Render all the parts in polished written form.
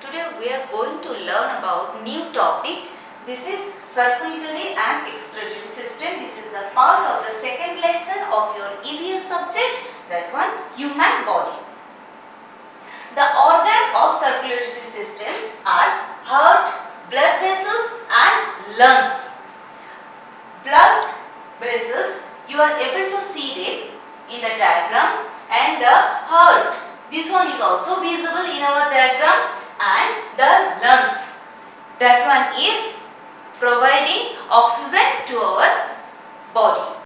Today we are going to learn about new topic. This is circulatory and excretory system. This is a part of the second lesson of your EVS subject, that one, human body. The organ of circulatory systems are heart, blood vessels and lungs. Blood vessels, you are able to see them in the diagram, and the heart, this one is also visible in our diagram, and the lungs, that one is providing oxygen to our body.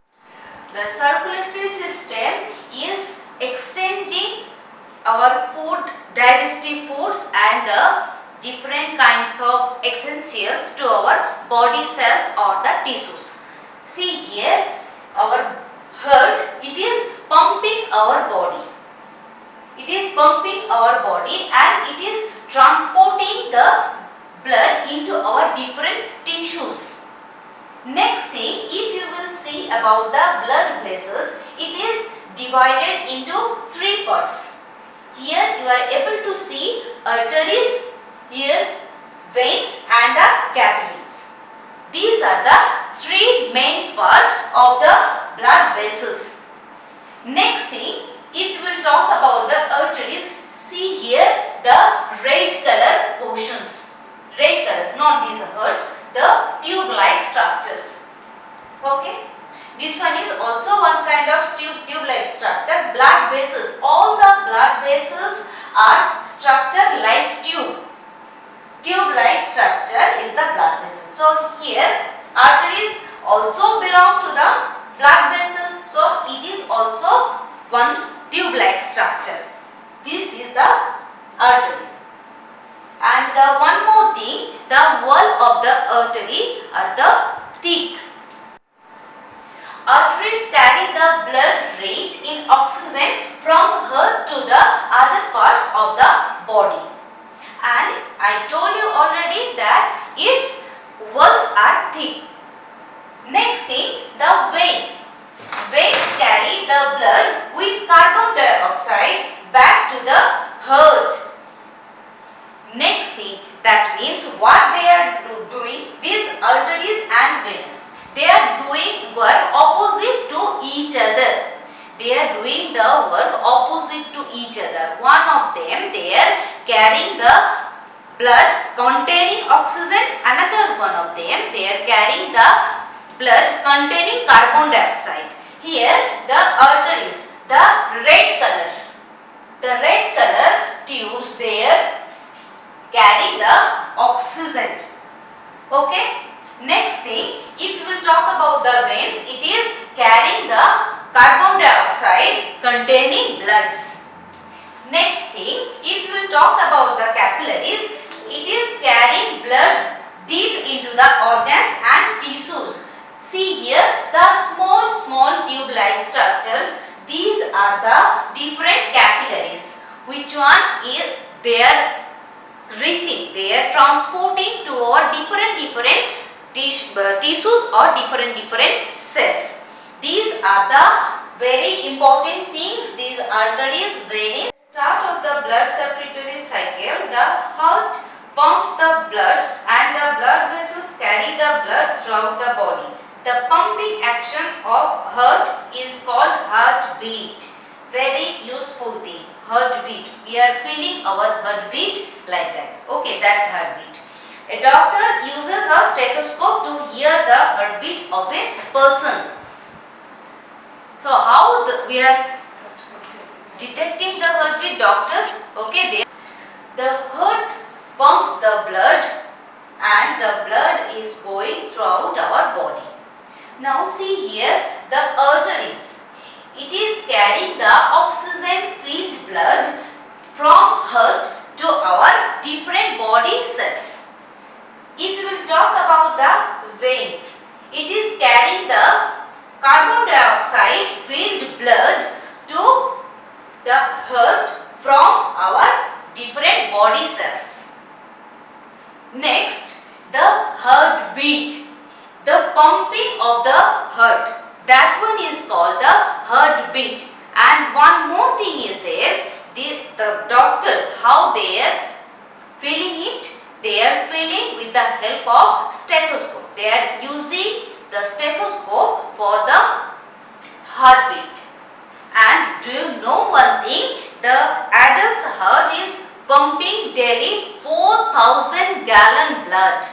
The circulatory system is exchanging our food, digestive foods and the different kinds of essentials to our body cells or the tissues. See here, our heart, it is pumping our body. It is pumping our body and it is transporting the blood into our different tissues. Next thing, if you will see about the blood vessels, it is divided into three parts. Here you are able to see arteries, here veins and the capillaries. These are the three main parts of the blood vessels. Next thing, if you will talk about the arteries, see here the red color portions. Red colors, not this heart, the tube-like structures. Okay. This one is also one kind of tube-like structure. Blood vessels, all the blood vessels are structured like tube. Tube-like structure is the blood vessel. So here arteries also belong to the blood vessel. So it is also one tube-like structure. This is the artery. And one more thing, the wall of the artery are the thick. Arteries carry the blood rich in oxygen from heart to the other parts of the body. And I told you already that its walls are thick. Next thing, the veins. Veins carry the blood with carbon dioxide back to the heart. Next thing, that means what they are doing, these arteries and veins, they are doing work opposite to each other. They are doing the work opposite to each other. One of them, they are carrying the blood containing oxygen. Another one of them, they are carrying the blood containing carbon dioxide. Here the arteries, the red color tubes, they are carrying the oxygen. Okay. Next thing, if you will talk about the veins, it is carrying the carbon dioxide containing bloods. Next thing, if you will talk about the capillaries, it is carrying blood deep into the organs and tissues. See here the small tube-like structures. These are the different capillaries. Which one is they are reaching, they are transporting to our different tissues or different cells. These are the very important things. These arteries, veins. Start of the blood circulatory cycle, the heart pumps the blood and the blood vessels carry the blood throughout the body. The pumping action of heart is called heartbeat. Very useful thing, heartbeat. We are feeling our heartbeat like that. Okay, that heartbeat. A doctor uses a stethoscope to hear the heartbeat of a person. So how we are detecting the heartbeat, doctors? Okay, the heart pumps the blood and the blood is going throughout our body. Now see here the arteries. It is carrying the oxygen filled blood from heart to our different body cells. If you will talk about the veins, it is carrying the carbon dioxide filled blood to the heart from our different body cells. Next, the heartbeat, the pumping of the heart, that one is called the heartbeat. And one more thing is there, the doctors, how they are feeling it. They are feeling with the help of stethoscope. They are using the stethoscope for the heartbeat. And do you know one thing? The adult's heart is pumping daily 4,000 gallon blood.